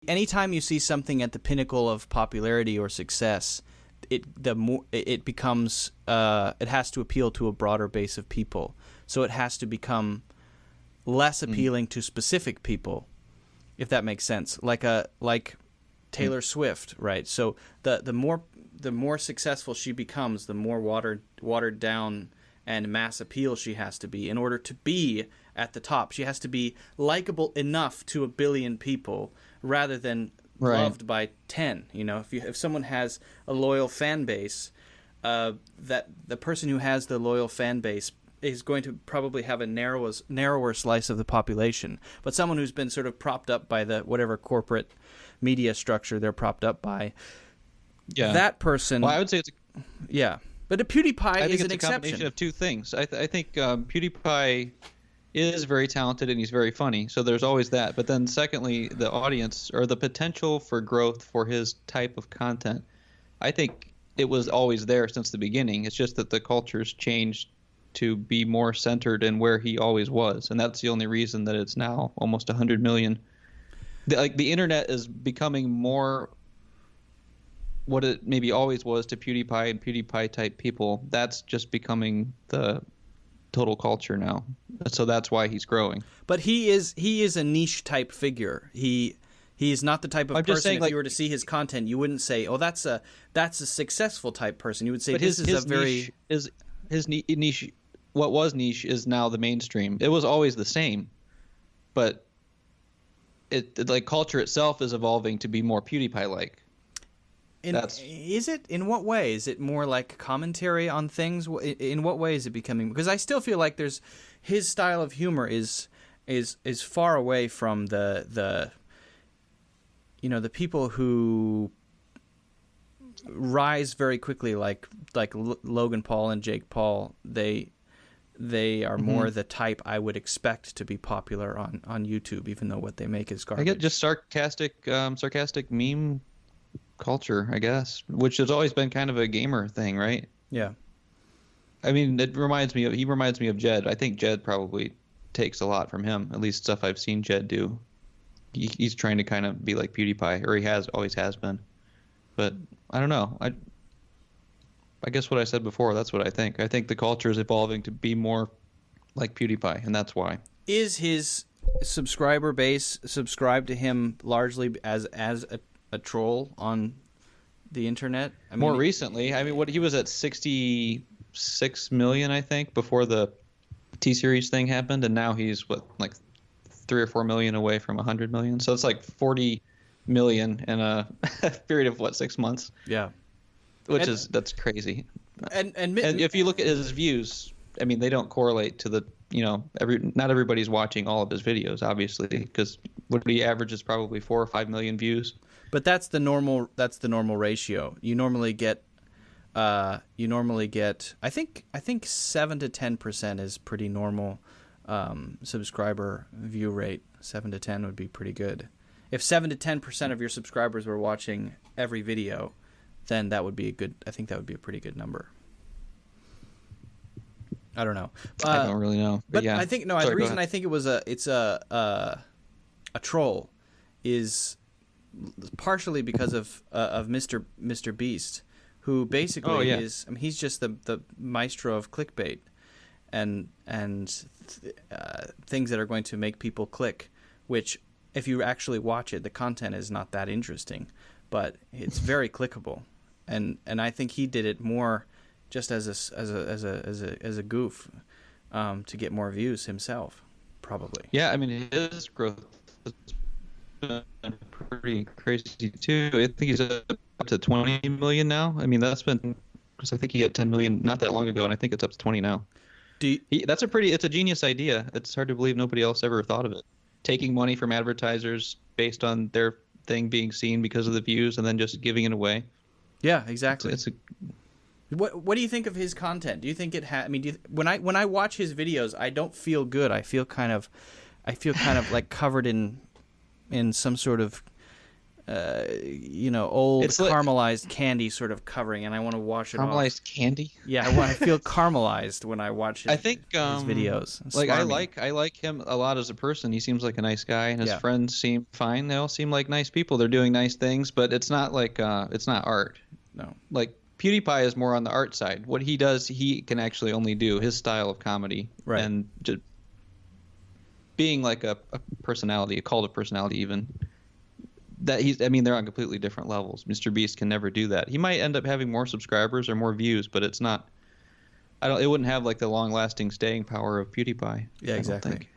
anytime you see something at the pinnacle of popularity or success, it becomes it has to appeal to a broader base of people. So it has to become less appealing to specific people, if that makes sense. Like Taylor Swift, right? So the more successful she becomes, the more watered down and mass appeal she has to be in order to be at the top. She has to be likable enough to 1 billion people rather than loved by 10. You know, if someone has a loyal fan base, that the person who has the loyal fan base is going to probably have a narrower slice of the population. But someone who's been sort of propped up by the whatever corporate media structure they're propped up by, that person. Well, I would say it's but a PewDiePie is an exception. I think it's a combination of two things. I think PewDiePie is very talented and he's very funny, so there's always that. But then secondly, the audience or the potential for growth for his type of content, I think it was always there since the beginning. It's just that the culture's changed to be more centered in where he always was, and that's the only reason that it's now almost 100 million. The internet is becoming more what it maybe always was to PewDiePie and PewDiePie type people. That's just becoming the total culture now, so that's why he's growing. But he is a niche type figure. He is not the type of person. Saying, if you were to see his content, you wouldn't say, "Oh, that's a successful type person." You would say, "This is a very his niche." What was niche is now the mainstream. It was always the same, but it like culture itself is evolving to be more PewDiePie-like. Is it? In what way? Is it more like commentary on things? In what way is it becoming? Because I still feel like his style of humor is far away from the people who rise very quickly, like Logan Paul and Jake Paul. They are more the type I would expect to be popular on YouTube, even though what they make is garbage. I get just sarcastic meme culture, I guess, which has always been kind of a gamer thing, right? Yeah. I mean, he reminds me of Jed. I think Jed probably takes a lot from him, at least stuff I've seen Jed do. He's trying to kind of be like PewDiePie, or he always has been. But I don't know. I guess what I said before, that's what I think. I think the culture is evolving to be more like PewDiePie, and that's why. Is his subscriber base subscribed to him largely as a troll on the internet? I mean, more recently. I mean, he was at 66 million, I think, before the T-Series thing happened, and now he's, like 3 or 4 million away from 100 million. So it's like 40 million in a period of, 6 months? Yeah. That's crazy. And if you look at his views, I mean, they don't correlate to the, not everybody's watching all of his videos, obviously, because what he averages probably 4 or 5 million views. But that's the normal ratio. You normally get I think 7 to 10% is pretty normal subscriber view rate. 7 to 10 would be pretty good. If 7 to 10% of your subscribers were watching every video, then that would be I think that would be a pretty good number. I don't know. I don't really know. But yeah. I think the reason I think it's a troll is partially because of Mr. Beast, who basically is, I mean, he's just the maestro of clickbait and things that are going to make people click, which if you actually watch it, the content is not that interesting, but it's very clickable. And I think he did it more just as a goof to get more views himself, probably. Yeah, I mean, his growth has been pretty crazy too. I think he's up to 20 million now. I mean, that's been, because I think he had 10 million not that long ago, and I think it's up to 20 now. It's a genius idea. It's hard to believe nobody else ever thought of it. Taking money from advertisers based on their thing being seen because of the views, and then just giving it away. Yeah, exactly. What do you think of his content? Do you think it when I watch his videos, I don't feel good. I feel kind of like covered in some sort of old It's like caramelized candy sort of covering, and I want to wash it off. caramelized candy. Yeah, I feel caramelized when I watch I think his videos. It's like smarmy. I like him a lot as a person. He seems like a nice guy, and his Yeah. friends seem fine. They all seem like nice people. They're doing nice things, but it's not like it's not art. No. Like PewDiePie is more on the art side. What he does, he can actually only do his style of comedy, Right. and just being like a personality, a cult of personality, even. That he's, I mean, they're on completely different levels. Mr. Beast can never do that. He might end up having more subscribers or more views, but it's not. It wouldn't have like the long-lasting staying power of PewDiePie. Yeah, exactly. I don't think.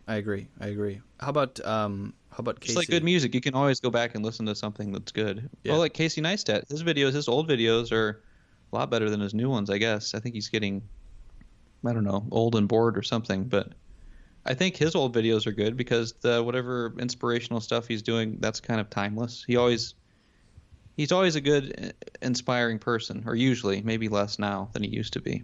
I agree. How about Casey? It's like good music. You can always go back and listen to something that's good. Yeah. Well, like Casey Neistat, his old videos are a lot better than his new ones, I guess. I think he's getting, I don't know, old and bored or something, but I think his old videos are good because the whatever inspirational stuff he's doing, that's kind of timeless. He's always a good, inspiring person, or usually, maybe less now than he used to be.